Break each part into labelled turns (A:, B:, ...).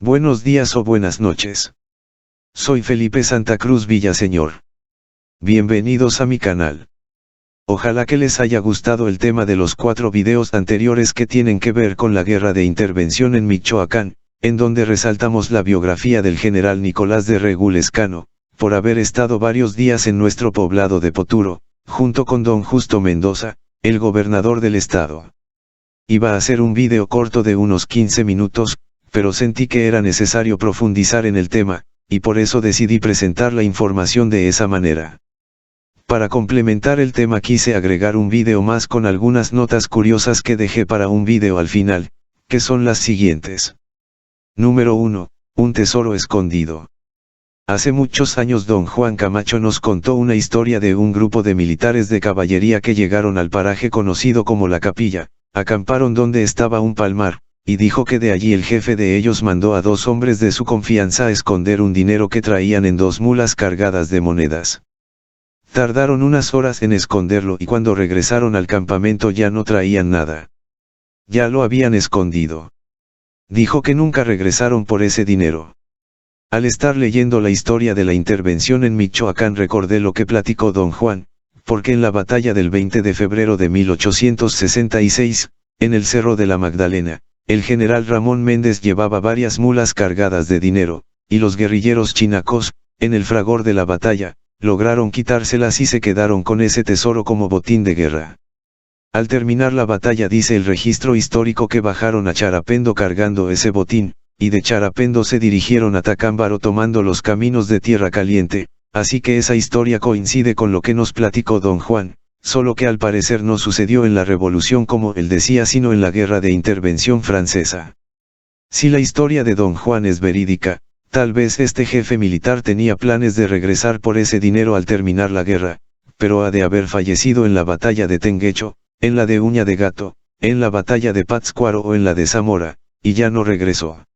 A: Buenos días o buenas noches. Soy Felipe Santa Cruz Villaseñor. Bienvenidos a mi canal. Ojalá que les haya gustado el tema de los 4 videos anteriores que tienen que ver con la guerra de intervención en Michoacán, en donde resaltamos la biografía del general Nicolás de Regul Escano, por haber estado varios días en nuestro poblado de Poturo, junto con don Justo Mendoza, el gobernador del estado. Iba a hacer un video corto de unos 15 minutos, pero sentí que era necesario profundizar en el tema, y por eso decidí presentar la información de esa manera. Para complementar el tema quise agregar un video más con algunas notas curiosas que dejé para un video al final, que son las siguientes. Número 1. Un tesoro escondido. Hace muchos años don Juan Camacho nos contó una historia de un grupo de militares de caballería que llegaron al paraje conocido como La Capilla, acamparon donde estaba un palmar, y dijo que de allí el jefe de ellos mandó a 2 hombres de su confianza a esconder un dinero que traían en 2 mulas cargadas de monedas. Tardaron unas horas en esconderlo y cuando regresaron al campamento ya no traían nada. Ya lo habían escondido. Dijo que nunca regresaron por ese dinero. Al estar leyendo la historia de la intervención en Michoacán recordé lo que platicó don Juan, porque en la batalla del 20 de febrero de 1866, en el Cerro de la Magdalena, el general Ramón Méndez llevaba varias mulas cargadas de dinero, y los guerrilleros chinacos, en el fragor de la batalla, lograron quitárselas y se quedaron con ese tesoro como botín de guerra. Al terminar la batalla dice el registro histórico que bajaron a Charapendo cargando ese botín, y de Charapendo se dirigieron a Tacámbaro tomando los caminos de Tierra Caliente, así que esa historia coincide con lo que nos platicó don Juan. Solo que al parecer no sucedió en la revolución como él decía sino en la guerra de intervención francesa. Si la historia de don Juan es verídica, tal vez este jefe militar tenía planes de regresar por ese dinero al terminar la guerra, pero ha de haber fallecido en la batalla de Tenguecho, en la de Uña de Gato, en la batalla de Pátzcuaro o en la de Zamora, y ya no regresó.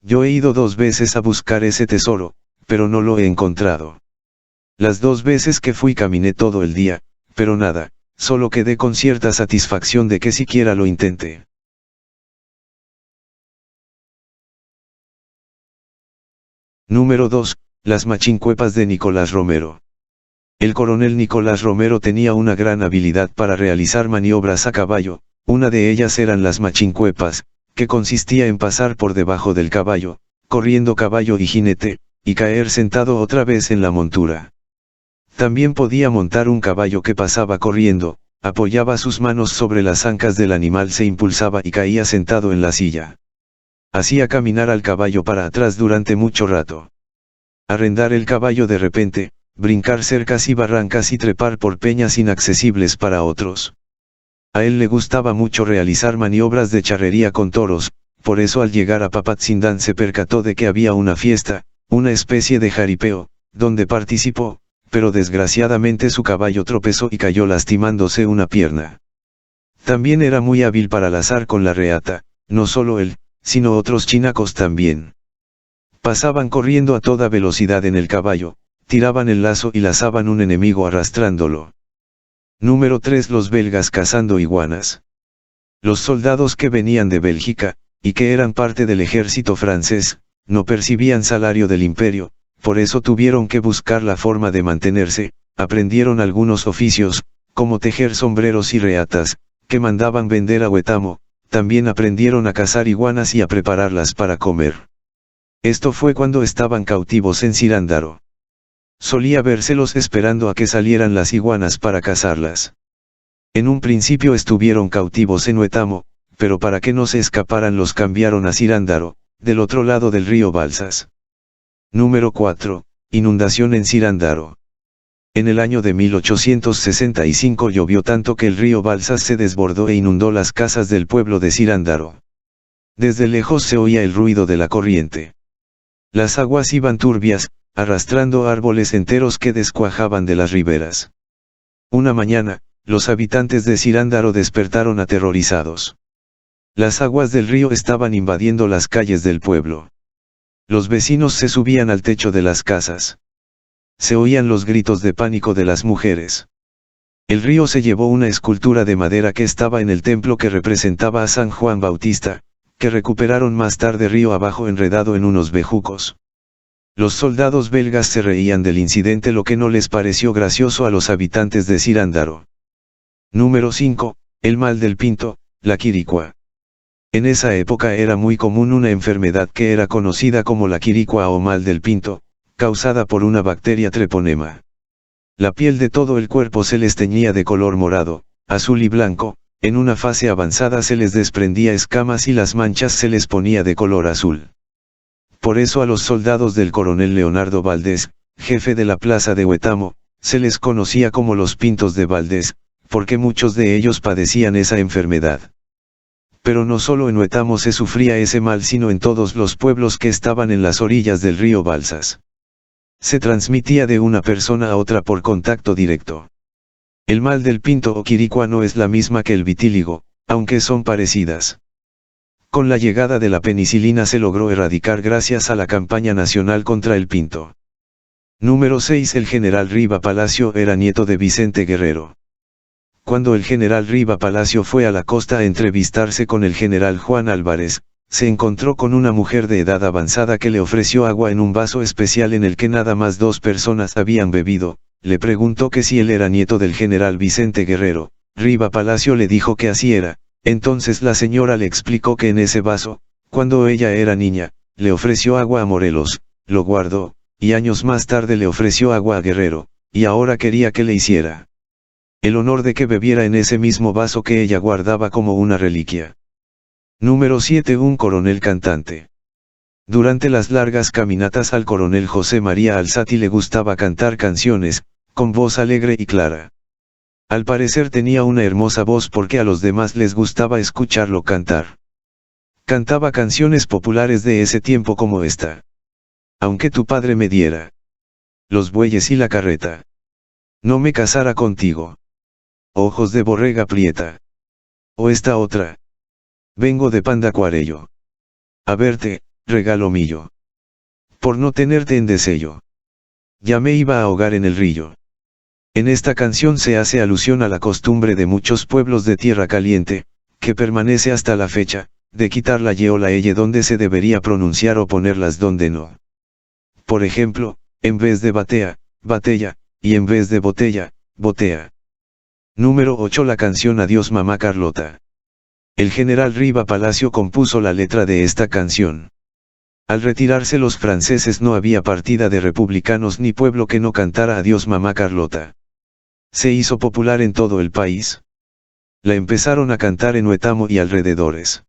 A: Yo he ido 2 veces a buscar ese tesoro, pero no lo he encontrado. Las 2 veces que fui caminé todo el día, pero nada, solo quedé con cierta satisfacción de que siquiera lo intenté. Número 2. Las machincuepas de Nicolás Romero. El coronel Nicolás Romero tenía una gran habilidad para realizar maniobras a caballo, una de ellas eran las machincuepas, que consistía en pasar por debajo del caballo, corriendo caballo y jinete, y caer sentado otra vez en la montura. También podía montar un caballo que pasaba corriendo, apoyaba sus manos sobre las ancas del animal, se impulsaba y caía sentado en la silla. Hacía caminar al caballo para atrás durante mucho rato. Arrendar el caballo de repente, brincar cercas y barrancas y trepar por peñas inaccesibles para otros. A él le gustaba mucho realizar maniobras de charrería con toros, por eso al llegar a Papatzindán se percató de que había una fiesta, una especie de jaripeo, donde participó, pero desgraciadamente su caballo tropezó y cayó lastimándose una pierna. También era muy hábil para lazar con la reata, no solo él, sino otros chinacos también. Pasaban corriendo a toda velocidad en el caballo, tiraban el lazo y lazaban un enemigo arrastrándolo. Número 3. Los belgas cazando iguanas. Los soldados que venían de Bélgica, y que eran parte del ejército francés, no percibían salario del imperio, por eso tuvieron que buscar la forma de mantenerse, aprendieron algunos oficios, como tejer sombreros y reatas, que mandaban vender a Huetamo, también aprendieron a cazar iguanas y a prepararlas para comer. Esto fue cuando estaban cautivos en Cirándaro. Solía vérselos esperando a que salieran las iguanas para cazarlas. En un principio estuvieron cautivos en Huetamo, pero para que no se escaparan los cambiaron a Cirándaro, del otro lado del río Balsas. Número 4. Inundación en Cirándaro. En el año de 1865 llovió tanto que el río Balsas se desbordó e inundó las casas del pueblo de Cirándaro. Desde lejos se oía el ruido de la corriente. Las aguas iban turbias, arrastrando árboles enteros que descuajaban de las riberas. Una mañana, los habitantes de Cirándaro despertaron aterrorizados. Las aguas del río estaban invadiendo las calles del pueblo. Los vecinos se subían al techo de las casas. Se oían los gritos de pánico de las mujeres. El río se llevó una escultura de madera que estaba en el templo que representaba a San Juan Bautista, que recuperaron más tarde río abajo enredado en unos bejucos. Los soldados belgas se reían del incidente, lo que no les pareció gracioso a los habitantes de Cirándaro. Número 5. El mal del pinto, la quiricua. En esa época era muy común una enfermedad que era conocida como la quiricua o mal del pinto, causada por una bacteria treponema. La piel de todo el cuerpo se les teñía de color morado, azul y blanco, en una fase avanzada se les desprendía escamas y las manchas se les ponía de color azul. Por eso a los soldados del coronel Leonardo Valdés, jefe de la plaza de Huetamo, se les conocía como los pintos de Valdés, porque muchos de ellos padecían esa enfermedad. Pero no solo en Huetamo se sufría ese mal, sino en todos los pueblos que estaban en las orillas del río Balsas. Se transmitía de una persona a otra por contacto directo. El mal del pinto o quiricua no es la misma que el vitíligo, aunque son parecidas. Con la llegada de la penicilina se logró erradicar gracias a la campaña nacional contra el pinto. Número 6. El general Riva Palacio era nieto de Vicente Guerrero. Cuando el general Riva Palacio fue a la costa a entrevistarse con el general Juan Álvarez, se encontró con una mujer de edad avanzada que le ofreció agua en un vaso especial en el que nada más 2 personas habían bebido. Le preguntó que si él era nieto del general Vicente Guerrero. Riva Palacio le dijo que así era. Entonces la señora le explicó que en ese vaso, cuando ella era niña, le ofreció agua a Morelos, lo guardó, y años más tarde le ofreció agua a Guerrero, y ahora quería que le hiciera el honor de que bebiera en ese mismo vaso que ella guardaba como una reliquia. Número 7. Un coronel cantante. Durante las largas caminatas al coronel José María Alzati le gustaba cantar canciones, con voz alegre y clara. Al parecer tenía una hermosa voz porque a los demás les gustaba escucharlo cantar. Cantaba canciones populares de ese tiempo como esta. Aunque tu padre me diera los bueyes y la carreta, no me casara contigo. Ojos de borrega prieta. O esta otra. Vengo de Pandacuarello a verte, regalo mío. Por no tenerte en deseo, ya me iba a ahogar en el río. En esta canción se hace alusión a la costumbre de muchos pueblos de Tierra Caliente, que permanece hasta la fecha, de quitar la y o la ell donde se debería pronunciar o ponerlas donde no. Por ejemplo, en vez de batea, batella, y en vez de botella, botea. Número 8. La canción Adiós Mamá Carlota. El general Riva Palacio compuso la letra de esta canción. Al retirarse los franceses no había partida de republicanos ni pueblo que no cantara Adiós Mamá Carlota. Se hizo popular en todo el país. La empezaron a cantar en Huetamo y alrededores.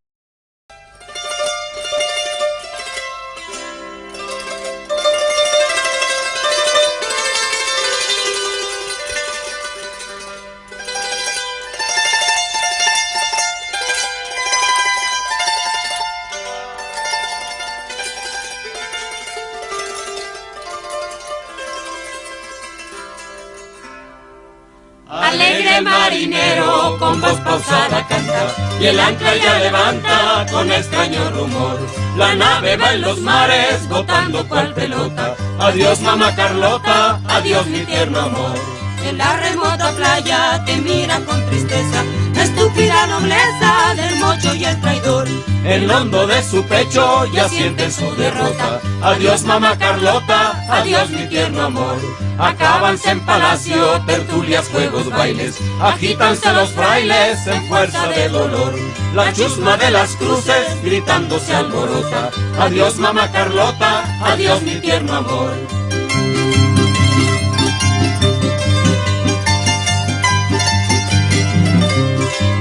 B: Alegre marinero con voz pausada canta, y el ancla ya levanta con extraño rumor. La nave va en los mares botando cual pelota. Adiós mamá Carlota, adiós mi tierno amor. En la remota playa te miran con tristeza la estúpida nobleza del mocho y el traidor. En lo hondo de su pecho ya sienten su derrota. Adiós mamá Carlota, adiós mi tierno amor. Acábanse en palacio, tertulias, juegos, bailes, agítanse los frailes en fuerza de dolor. La chusma de las cruces gritando se alborota. Adiós mamá Carlota, adiós mi tierno amor.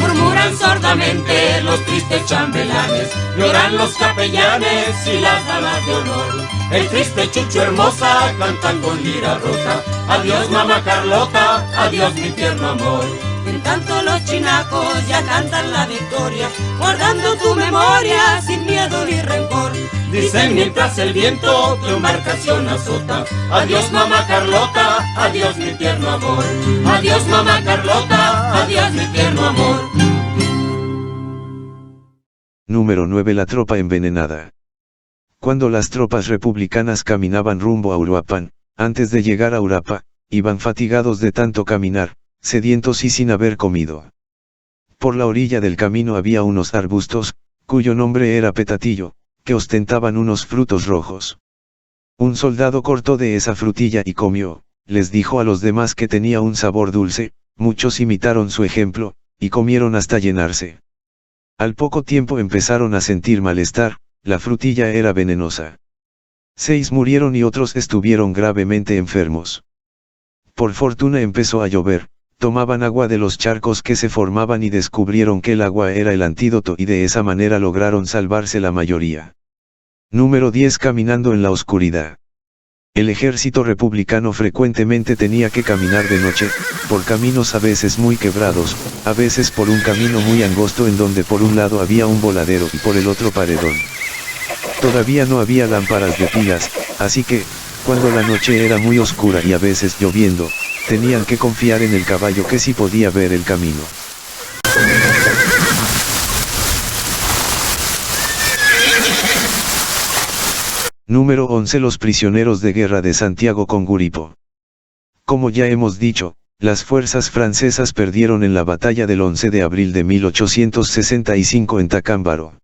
B: Murmuran sordamente los tristes chambelanes, lloran los capellanes y las damas de honor. El triste Chucho hermosa cantan con lira rota. Adiós mamá Carlota, adiós mi tierno amor. En tanto los chinacos ya cantan la victoria, guardando tu memoria sin dicen mientras el viento tu embarcación azota. Adiós mamá Carlota, adiós mi tierno amor. Adiós mamá Carlota, adiós mi tierno amor.
A: Número 9. La tropa envenenada. Cuando las tropas republicanas caminaban rumbo a Uruapan, antes de llegar a Urapa, iban fatigados de tanto caminar, sedientos y sin haber comido. Por la orilla del camino había unos arbustos, cuyo nombre era petatillo, que ostentaban unos frutos rojos. Un soldado cortó de esa frutilla y comió, les dijo a los demás que tenía un sabor dulce, muchos imitaron su ejemplo, y comieron hasta llenarse. Al poco tiempo empezaron a sentir malestar, la frutilla era venenosa. 6 murieron y otros estuvieron gravemente enfermos. Por fortuna empezó a llover, tomaban agua de los charcos que se formaban y descubrieron que el agua era el antídoto y de esa manera lograron salvarse la mayoría. Número 10. Caminando en la oscuridad. El ejército republicano frecuentemente tenía que caminar de noche, por caminos a veces muy quebrados, a veces por un camino muy angosto en donde por un lado había un voladero y por el otro paredón. Todavía no había lámparas de pilas, así que, cuando la noche era muy oscura y a veces lloviendo, tenían que confiar en el caballo que sí podía ver el camino. Número 11. Los prisioneros de guerra de Santiago con Guripo. Como ya hemos dicho, las fuerzas francesas perdieron en la batalla del 11 de abril de 1865 en Tacámbaro.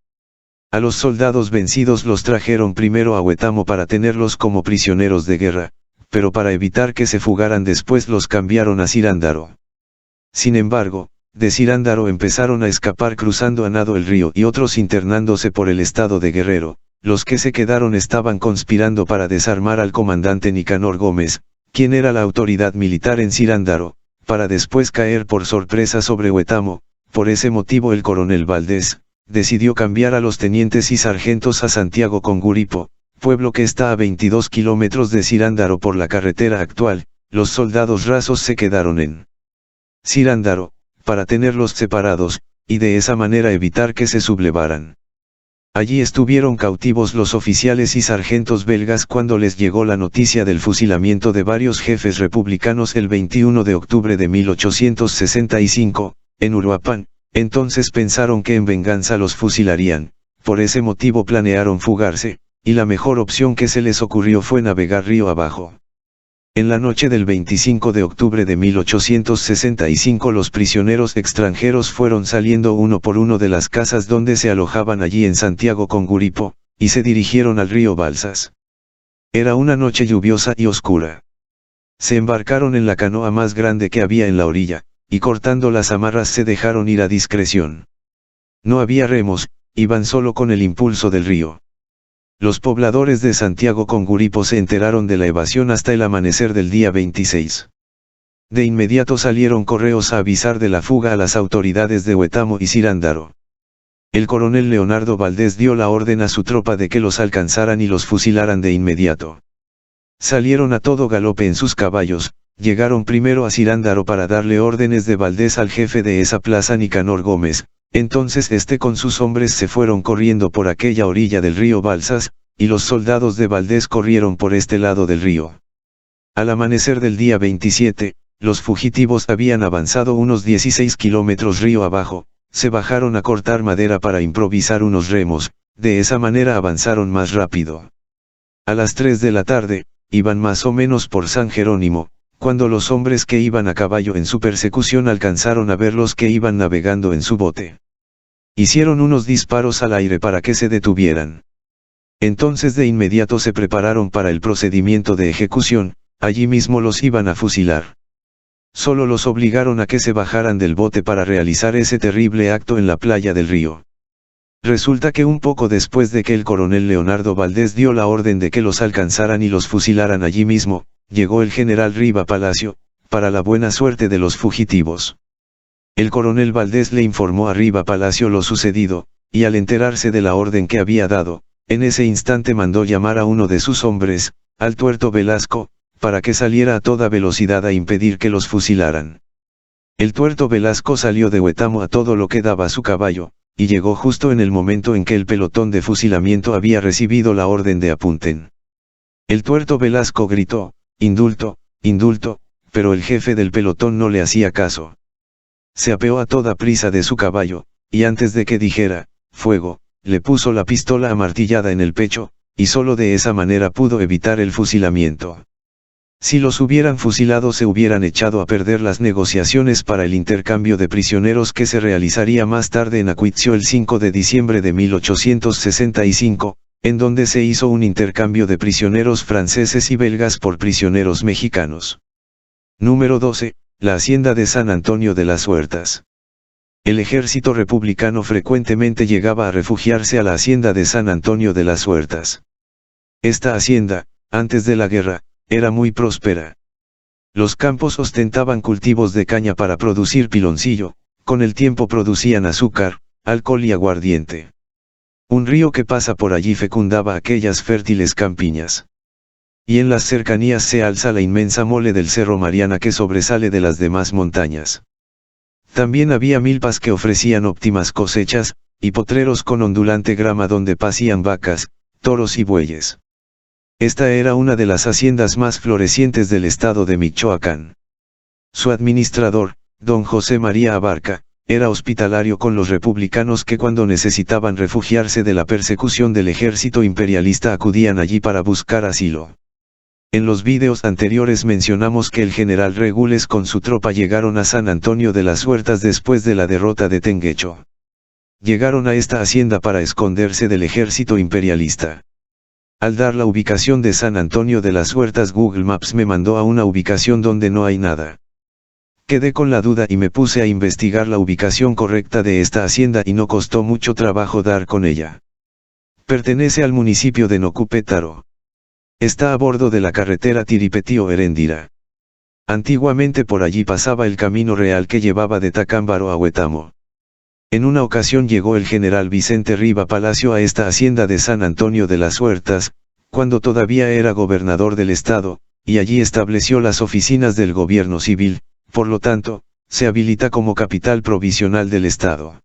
A: A los soldados vencidos los trajeron primero a Huetamo para tenerlos como prisioneros de guerra, pero para evitar que se fugaran después los cambiaron a Cirándaro. Sin embargo, de Cirándaro empezaron a escapar cruzando a nado el río y otros internándose por el estado de Guerrero. Los que se quedaron estaban conspirando para desarmar al comandante Nicanor Gómez, quien era la autoridad militar en Cirándaro, para después caer por sorpresa sobre Huetamo. Por ese motivo el coronel Valdés decidió cambiar a los tenientes y sargentos a Santiago con Guripo, pueblo que está a 22 kilómetros de Cirándaro por la carretera actual. Los soldados rasos se quedaron en Cirándaro, para tenerlos separados, y de esa manera evitar que se sublevaran. Allí estuvieron cautivos los oficiales y sargentos belgas cuando les llegó la noticia del fusilamiento de varios jefes republicanos el 21 de octubre de 1865, en Uruapan. Entonces pensaron que en venganza los fusilarían, por ese motivo planearon fugarse, y la mejor opción que se les ocurrió fue navegar río abajo. En la noche del 25 de octubre de 1865 los prisioneros extranjeros fueron saliendo uno por uno de las casas donde se alojaban allí en Santiago con Guripo, y se dirigieron al río Balsas. Era una noche lluviosa y oscura. Se embarcaron en la canoa más grande que había en la orilla, y cortando las amarras se dejaron ir a discreción. No había remos, iban solo con el impulso del río. Los pobladores de Santiago con Guripo se enteraron de la evasión hasta el amanecer del día 26. De inmediato salieron correos a avisar de la fuga a las autoridades de Huetamo y Cirándaro. El coronel Leonardo Valdés dio la orden a su tropa de que los alcanzaran y los fusilaran de inmediato. Salieron a todo galope en sus caballos, llegaron primero a Cirándaro para darle órdenes de Valdés al jefe de esa plaza Nicanor Gómez. Entonces este con sus hombres se fueron corriendo por aquella orilla del río Balsas, y los soldados de Valdés corrieron por este lado del río. Al amanecer del día 27, los fugitivos habían avanzado unos 16 kilómetros río abajo, se bajaron a cortar madera para improvisar unos remos, de esa manera avanzaron más rápido. A las 3 de la tarde, iban más o menos por San Jerónimo, cuando los hombres que iban a caballo en su persecución alcanzaron a ver los que iban navegando en su bote. Hicieron unos disparos al aire para que se detuvieran. Entonces de inmediato se prepararon para el procedimiento de ejecución, allí mismo los iban a fusilar. Solo los obligaron a que se bajaran del bote para realizar ese terrible acto en la playa del río. Resulta que un poco después de que el coronel Leonardo Valdés dio la orden de que los alcanzaran y los fusilaran allí mismo, llegó el general Riva Palacio, para la buena suerte de los fugitivos. El coronel Valdés le informó a Riva Palacio lo sucedido, y al enterarse de la orden que había dado, en ese instante mandó llamar a uno de sus hombres, al tuerto Velasco, para que saliera a toda velocidad a impedir que los fusilaran. El tuerto Velasco salió de Huetamo a todo lo que daba su caballo, y llegó justo en el momento en que el pelotón de fusilamiento había recibido la orden de apunten. El tuerto Velasco gritó, indulto, indulto, pero el jefe del pelotón no le hacía caso. Se apeó a toda prisa de su caballo, y antes de que dijera, fuego, le puso la pistola amartillada en el pecho, y solo de esa manera pudo evitar el fusilamiento. Si los hubieran fusilado se hubieran echado a perder las negociaciones para el intercambio de prisioneros que se realizaría más tarde en Acuitzio el 5 de diciembre de 1865, en donde se hizo un intercambio de prisioneros franceses y belgas por prisioneros mexicanos. Número 12, la hacienda de San Antonio de las Huertas. El ejército republicano frecuentemente llegaba a refugiarse a la hacienda de San Antonio de las Huertas. Esta hacienda, antes de la guerra, era muy próspera. Los campos ostentaban cultivos de caña para producir piloncillo, con el tiempo producían azúcar, alcohol y aguardiente. Un río que pasa por allí fecundaba aquellas fértiles campiñas. Y en las cercanías se alza la inmensa mole del Cerro Mariana que sobresale de las demás montañas. También había milpas que ofrecían óptimas cosechas, y potreros con ondulante grama donde pasían vacas, toros y bueyes. Esta era una de las haciendas más florecientes del estado de Michoacán. Su administrador, don José María Abarca, era hospitalario con los republicanos que cuando necesitaban refugiarse de la persecución del ejército imperialista acudían allí para buscar asilo. En los vídeos anteriores mencionamos que el general Regules con su tropa llegaron a San Antonio de las Huertas después de la derrota de Tenguecho. Llegaron a esta hacienda para esconderse del ejército imperialista. Al dar la ubicación de San Antonio de las Huertas, Google Maps me mandó a una ubicación donde no hay nada. Quedé con la duda y me puse a investigar la ubicación correcta de esta hacienda y no costó mucho trabajo dar con ella. Pertenece al municipio de Nocupétaro. Está a bordo de la carretera Tiripetío-Heréndira. Antiguamente por allí pasaba el camino real que llevaba de Tacámbaro a Huetamo. En una ocasión llegó el general Vicente Riva Palacio a esta hacienda de San Antonio de las Huertas, cuando todavía era gobernador del estado, y allí estableció las oficinas del gobierno civil, por lo tanto, se habilita como capital provisional del estado.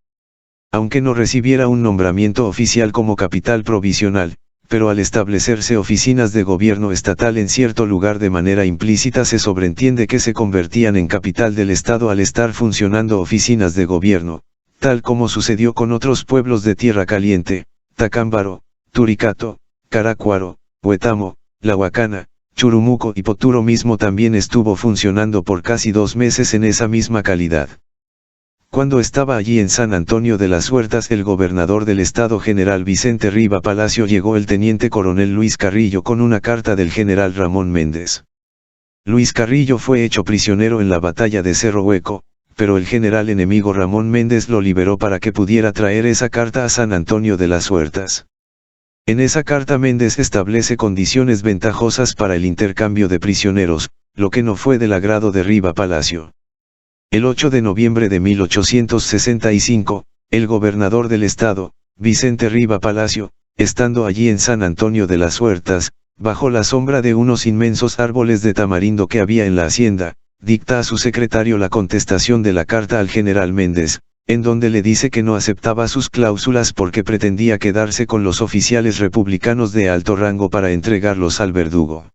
A: Aunque no recibiera un nombramiento oficial como capital provisional, pero al establecerse oficinas de gobierno estatal en cierto lugar de manera implícita se sobreentiende que se convertían en capital del estado al estar funcionando oficinas de gobierno, tal como sucedió con otros pueblos de Tierra Caliente, Tacámbaro, Turicato, Caracuaro, Huetamo, La Huacana, Churumuco y Poturo mismo también estuvo funcionando por casi 2 meses en esa misma calidad. Cuando estaba allí en San Antonio de las Huertas el gobernador del estado general Vicente Riva Palacio llegó el teniente coronel Luis Carrillo con una carta del general Ramón Méndez. Luis Carrillo fue hecho prisionero en la batalla de Cerro Hueco, pero el general enemigo Ramón Méndez lo liberó para que pudiera traer esa carta a San Antonio de las Huertas. En esa carta Méndez establece condiciones ventajosas para el intercambio de prisioneros, lo que no fue del agrado de Riva Palacio. El 8 de noviembre de 1865, el gobernador del estado, Vicente Riva Palacio, estando allí en San Antonio de las Huertas, bajo la sombra de unos inmensos árboles de tamarindo que había en la hacienda, dicta a su secretario la contestación de la carta al general Méndez, en donde le dice que no aceptaba sus cláusulas porque pretendía quedarse con los oficiales republicanos de alto rango para entregarlos al verdugo.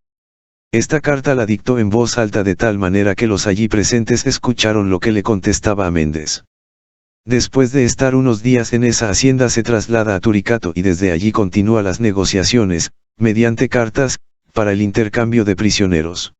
A: Esta carta la dictó en voz alta de tal manera que los allí presentes escucharon lo que le contestaba a Méndez. Después de estar unos días en esa hacienda se traslada a Turicato y desde allí continúa las negociaciones, mediante cartas, para el intercambio de prisioneros.